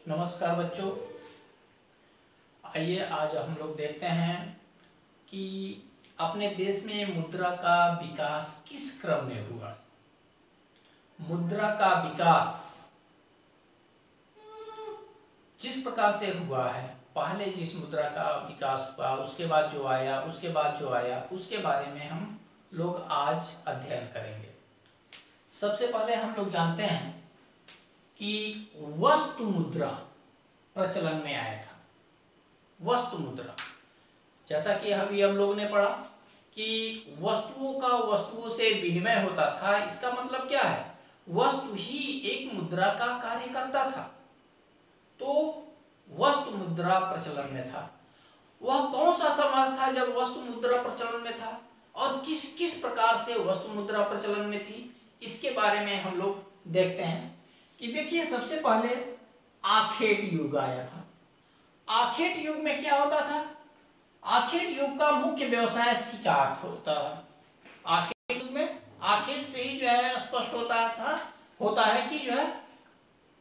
नमस्कार बच्चों। आइए आज हम लोग देखते हैं कि अपने देश में मुद्रा का विकास किस क्रम में हुआ। मुद्रा का विकास जिस प्रकार से हुआ है, पहले जिस मुद्रा का विकास हुआ, उसके बाद जो आया, उसके बारे में हम लोग आज अध्ययन करेंगे। सबसे पहले हम लोग जानते हैं कि वस्तु मुद्रा प्रचलन में आया था। वस्तु मुद्रा, जैसा कि अभी हम लोगों ने पढ़ा कि वस्तुओं का वस्तुओं से विनिमय होता था। इसका मतलब क्या है? वस्तु ही एक मुद्रा का कार्य करता था। तो वस्तु मुद्रा प्रचलन में था। वह कौन सा समाज था जब वस्तु मुद्रा प्रचलन में था और किस किस प्रकार से वस्तु मुद्रा प्रचलन में थी, इसके बारे में हम लोग देखते हैं। कि देखिए, सबसे पहले आखेट युग आया था। आखेट युग में क्या होता था? आखेट युग का मुख्य व्यवसाय शिकार होता था। आखेट युग में आखेट से ही जो है स्पष्ट होता है कि जो है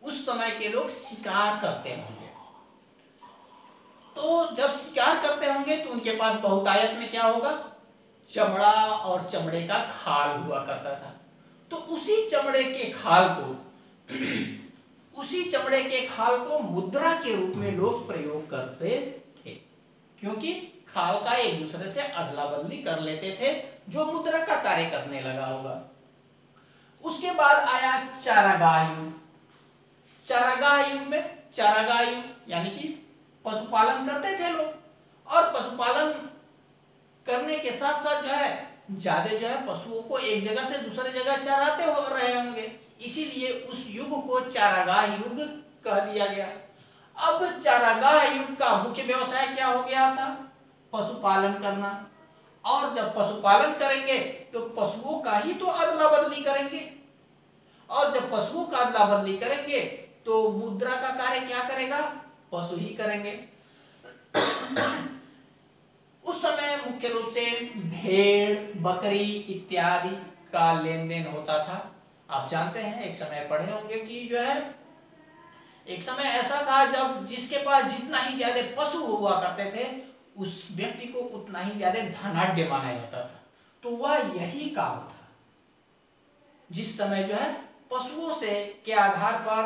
उस समय के लोग शिकार करते होंगे। तो जब शिकार करते होंगे तो उनके पास बहुतायत में क्या होगा? चमड़ा और चमड़े का खाल हुआ करता था। तो उसी चमड़े के खाल को मुद्रा के रूप में लोग प्रयोग करते थे, क्योंकि खाल का एक दूसरे से अदला बदली कर लेते थे, जो मुद्रा का कार्य करने लगा होगा। उसके बाद आया चारागाह युग। चारागाह युग यानी कि पशुपालन करते थे लोग, और पशुपालन करने के साथ साथ जो है ज्यादा जो है पशुओं को एक जगह से दूसरे जगह चराते हो रहे होंगे, इसीलिए उस युग को चारागाह युग कह दिया गया। अब चारागाह युग का मुख्य व्यवसाय क्या हो गया था? पशुपालन करना। और जब पशुपालन करेंगे तो पशुओं का ही तो अदला बदली करेंगे, और जब पशुओं का अदला बदली करेंगे तो मुद्रा का कार्य क्या करेगा? पशु ही करेंगे। उस समय मुख्य रूप से भेड़, बकरी इत्यादि का लेन देन होता था। आप जानते हैं, एक समय पढ़े होंगे कि जो है एक समय ऐसा था जब जिसके पास जितना ही ज्यादा पशु हुआ करते थे, उस व्यक्ति को उतना ही ज्यादा धनाढ्य माना जाता था। तो वह यही काल था जिस समय जो है पशुओं से के आधार पर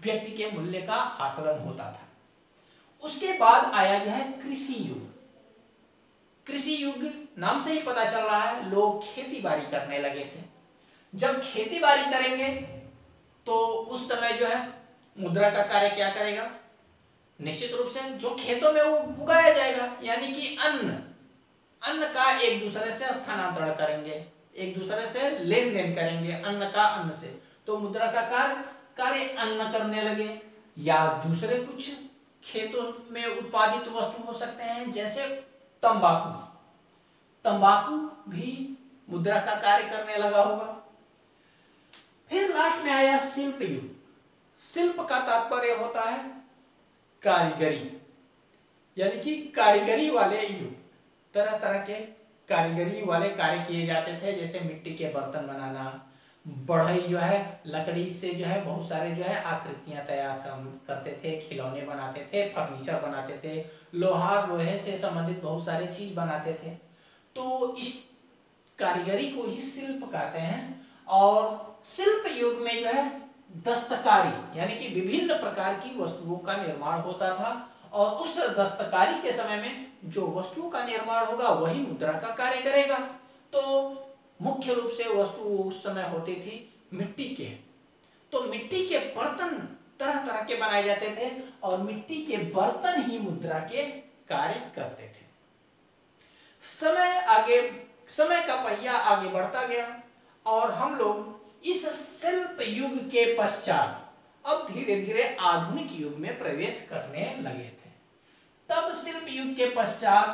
व्यक्ति के मूल्य का आकलन होता था। उसके बाद आया जो है कृषि युग। कृषि युग नाम से ही पता चल रहा है, लोग खेती बाड़ी करने लगे थे। जब खेती बाड़ी करेंगे तो उस समय जो है मुद्रा का कार्य क्या करेगा? निश्चित रूप से जो खेतों में उगाया जाएगा, यानी कि अन्न का एक दूसरे से स्थानांतरण करेंगे, एक दूसरे से लेन देन करेंगे अन्न का अन्न से। तो मुद्रा का कार्य अन्न करने लगे, या दूसरे कुछ खेतों में उत्पादित वस्तु हो सकते हैं, जैसे तंबाकू भी मुद्रा का कार्य करने लगा होगा। फिर लास्ट में आया शिल्प युग। शिल्प का तात्पर्य होता है कारीगरी, यानी कि कारीगरी वाले युग। तरह तरह के कारीगरी वाले कार्य किए जाते थे, जैसे मिट्टी के बर्तन बनाना, बढ़ई जो है लकड़ी से जो है बहुत सारे जो है आकृतियां तैयार करते थे, खिलौने बनाते थे, फर्नीचर बनाते थे, लोहे से संबंधित बहुत सारे चीज बनाते थे। तो इस कारीगरी को ही शिल्प कहते हैं। और शिल्प युग में जो है दस्तकारी, यानी कि विभिन्न प्रकार की वस्तुओं का निर्माण होता था, और उस दस्तकारी के समय में जो वस्तुओं का निर्माण होगा वही मुद्रा का कार्य करेगा। तो मुख्य रूप से वस्तु उस समय होती थी मिट्टी के। तो मिट्टी के बर्तन तरह तरह के बनाए जाते थे, और मिट्टी के बर्तन ही मुद्रा के कार्य करते थे। समय का पहिया आगे बढ़ता गया, और हम लोग इस शिल्प युग के पश्चात अब धीरे धीरे आधुनिक युग में प्रवेश करने लगे थे। तब शिल्प युग के पश्चात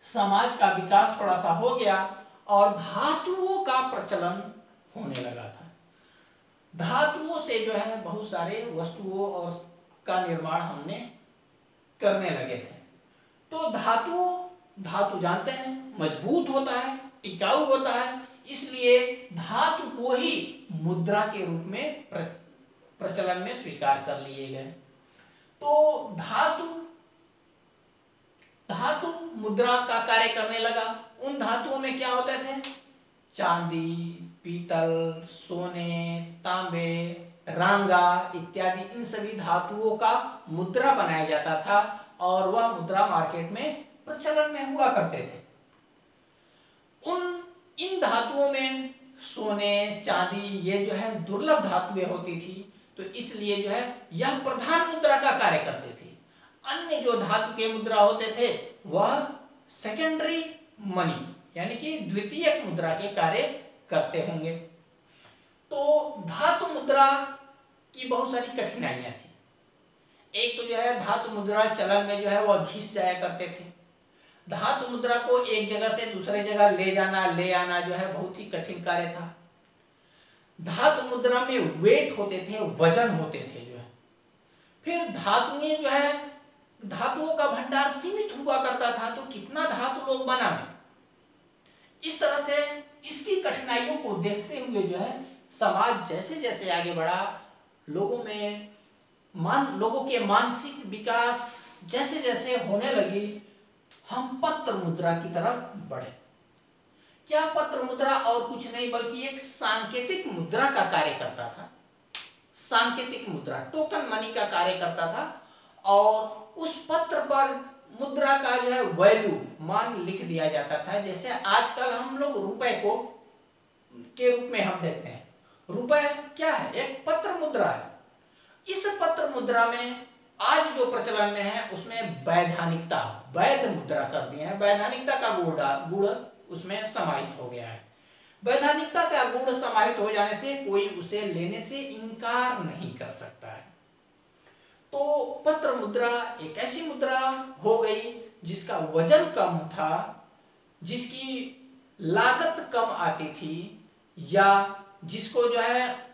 समाज का विकास थोड़ा सा हो गया, और धातुओं का प्रचलन होने लगा था। धातुओं से जो है बहुत सारे वस्तुओं और का निर्माण हमने करने लगे थे। तो धातु जानते हैं मजबूत होता है, टिकाऊ होता है, इसलिए धातु को ही मुद्रा के रूप में प्रचलन में स्वीकार कर लिए गए। तो धातु मुद्रा का कार्य करने लगा। उन धातुओं में क्या होते थे? चांदी, पीतल, सोने, तांबे, रांगा इत्यादि, इन सभी धातुओं का मुद्रा बनाया जाता था और वह मुद्रा मार्केट में प्रचलन में हुआ करते थे। इन धातुओं में सोने, चांदी ये जो है दुर्लभ धातुएं होती थी, तो इसलिए जो है यह प्रधान मुद्रा का कार्य करते थे। अन्य जो धातु के मुद्रा होते थे वह सेकेंडरी मनी यानी कि द्वितीयक मुद्रा के कार्य करते होंगे। तो धातु मुद्रा की बहुत सारी कठिनाइयां थी। एक तो जो है धातु मुद्रा चलन में जो है वह घिस जाया करते थे। धातु मुद्रा को एक जगह से दूसरे जगह ले आना जो है बहुत ही कठिन कार्य था। धातु मुद्रा में वेट होते थे, वजन होते थे जो है। फिर धातुएं जो है, धातुओं का भंडार सीमित हुआ करता था, तो कितना धातु लोग बनाते। इस तरह से इसकी कठिनाइयों को देखते हुए जो है समाज जैसे जैसे आगे बढ़ा, लोगों के मानसिक विकास जैसे जैसे होने लगी, हम पत्र मुद्रा की तरफ बढ़े। क्या पत्र मुद्रा और कुछ नहीं बल्कि एक सांकेतिक मुद्रा का कार्य करता था। सांकेतिक मुद्रा टोकन मनी का कार्य करता था और उस पत्र पर मुद्रा का जो है वैल्यू मान लिख दिया जाता था। जैसे आजकल हम लोग रुपए को के रूप में हम देखते हैं। रुपए क्या है? एक पत्र मुद्रा है। इस पत्र मुद्रा में आज जो प्रचलन में है उसमें वैधानिकता, वैध मुद्रा कर दिया है। वैधानिकता का गुण उसमें समाहित हो गया है। वैधानिकता का गुण समाहित हो जाने से कोई उसे लेने से इनकार नहीं कर सकता है। तो पत्र मुद्रा एक ऐसी मुद्रा हो गई जिसका वजन कम था, जिसकी लागत कम आती थी, या जिसको जो है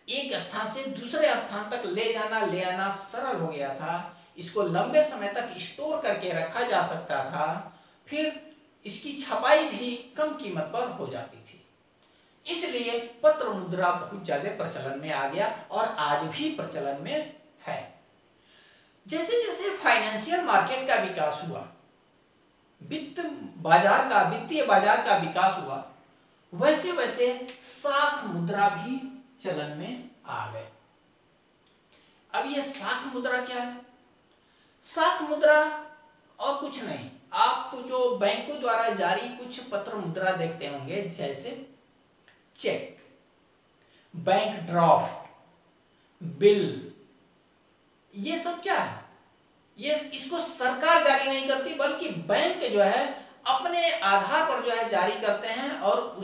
एक स्थान से दूसरे स्थान तक ले आना सरल हो गया था। इसको लंबे समय तक स्टोर करके रखा जा सकता था। फिर इसकी छपाई भी कम कीमत पर हो जाती थी। इसलिए पत्र मुद्रा बहुत ज्यादा प्रचलन में आ गया और आज भी प्रचलन में है। जैसे जैसे फाइनेंशियल मार्केट का विकास हुआ, वित्तीय बाजार का विकास हुआ, वैसे वैसे साख मुद्रा भी चलन में आ गए। अब ये साख मुद्रा क्या है? साख मुद्रा और कुछ नहीं, आप जो बैंकों द्वारा जारी कुछ पत्र मुद्रा देखते होंगे, जैसे चेक, बैंक ड्राफ्ट, बिल, ये सब क्या है? इसको सरकार जारी नहीं करती बल्कि बैंक जो है अपने आधार पर जो है जारी करते हैं और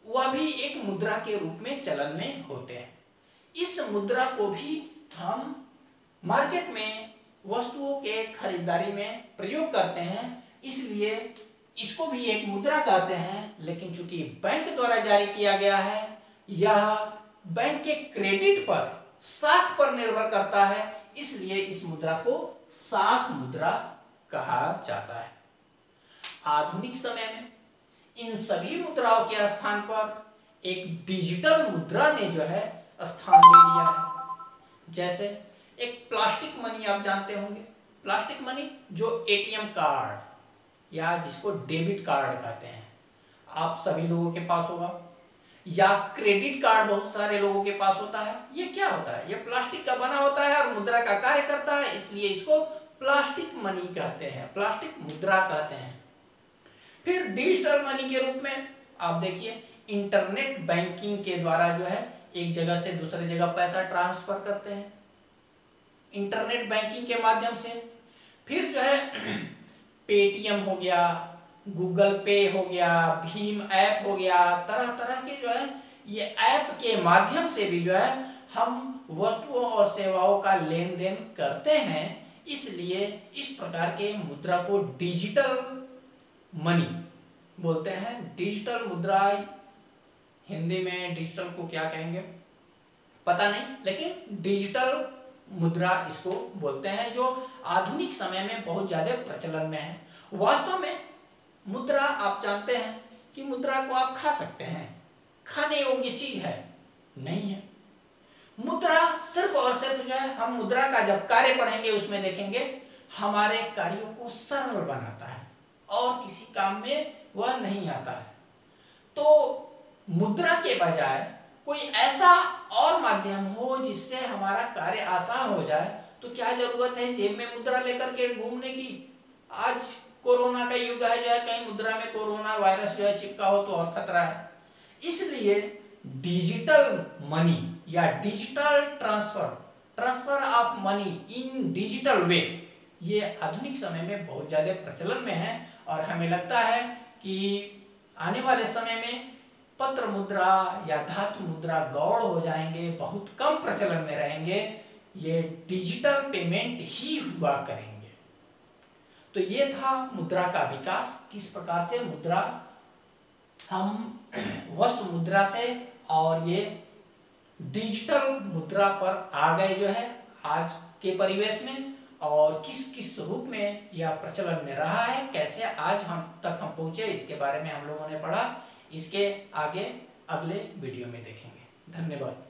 वह भी एक मुद्रा के रूप में चलन में होते हैं। इस मुद्रा को भी हम मार्केट में वस्तुओं के खरीदारी में प्रयोग करते हैं, इसलिए इसको भी एक मुद्रा कहते हैं। लेकिन चूंकि बैंक द्वारा जारी किया गया है, यह बैंक के क्रेडिट पर, साख पर निर्भर करता है, इसलिए इस मुद्रा को साख मुद्रा कहा जाता है। आधुनिक समय में इन सभी मुद्राओं के स्थान पर एक डिजिटल मुद्रा ने जो है स्थान ले लिया है। जैसे एक प्लास्टिक मनी आप जानते होंगे। प्लास्टिक मनी जो एटीएम कार्ड या जिसको डेबिट कार्ड कहते हैं, आप सभी लोगों के पास होगा, या क्रेडिट कार्ड बहुत सारे लोगों के पास होता है। ये क्या होता है? ये प्लास्टिक का बना होता है और मुद्रा का कार्य करता है, इसलिए इसको प्लास्टिक मनी कहते हैं, प्लास्टिक मुद्रा कहते हैं। फिर डिजिटल मनी के रूप में आप देखिए, इंटरनेट बैंकिंग के द्वारा जो है एक जगह से दूसरी जगह पैसा ट्रांसफर करते हैं इंटरनेट बैंकिंग के माध्यम से। फिर जो है पेटीएम हो गया, गूगल पे हो गया, भीम ऐप हो गया, तरह तरह के जो है ये ऐप के माध्यम से भी जो है हम वस्तुओं और सेवाओं का लेन देन करते हैं। इसलिए इस प्रकार के मुद्रा को डिजिटल मनी बोलते हैं। डिजिटल मुद्रा, हिंदी में डिजिटल को क्या कहेंगे पता नहीं, लेकिन डिजिटल मुद्रा इसको बोलते हैं, जो आधुनिक समय में बहुत ज्यादा प्रचलन में है। वास्तव में मुद्रा, आप जानते हैं कि मुद्रा को आप खा सकते हैं, खाने योग्य चीज है नहीं है। मुद्रा सिर्फ और सिर्फ जो है, हम मुद्रा का जब कार्य पढ़ेंगे उसमें देखेंगे हमारे कार्यों को सरल बनाता है और किसी काम में वह नहीं आता है। तो मुद्रा के बजाय कोई ऐसा और माध्यम हो जिससे हमारा कार्य आसान हो जाए, तो क्या जरूरत है जेब में मुद्रा लेकर के घूमने की। आज कोरोना का युग है जो है, कहीं मुद्रा में कोरोना वायरस जो है चिपका हो तो और खतरा है। इसलिए डिजिटल मनी या digital transfer of money in digital way, ये आधुनिक समय में बहुत ज्यादा प्रचलन में है और हमें लगता है कि आने वाले समय में पत्र मुद्रा या धातु मुद्रा गौण हो जाएंगे, बहुत कम प्रचलन में रहेंगे, ये डिजिटल पेमेंट ही हुआ करेंगे। तो ये था मुद्रा का विकास, किस प्रकार से मुद्रा हम वस्तु मुद्रा से और ये डिजिटल मुद्रा पर आ गए जो है आज के परिवेश में, और किस किस रूप में यह प्रचलन में रहा है, कैसे आज हम तक हम पहुंचे, इसके बारे में हम लोगों ने पढ़ा। इसके आगे अगले वीडियो में देखेंगे। धन्यवाद।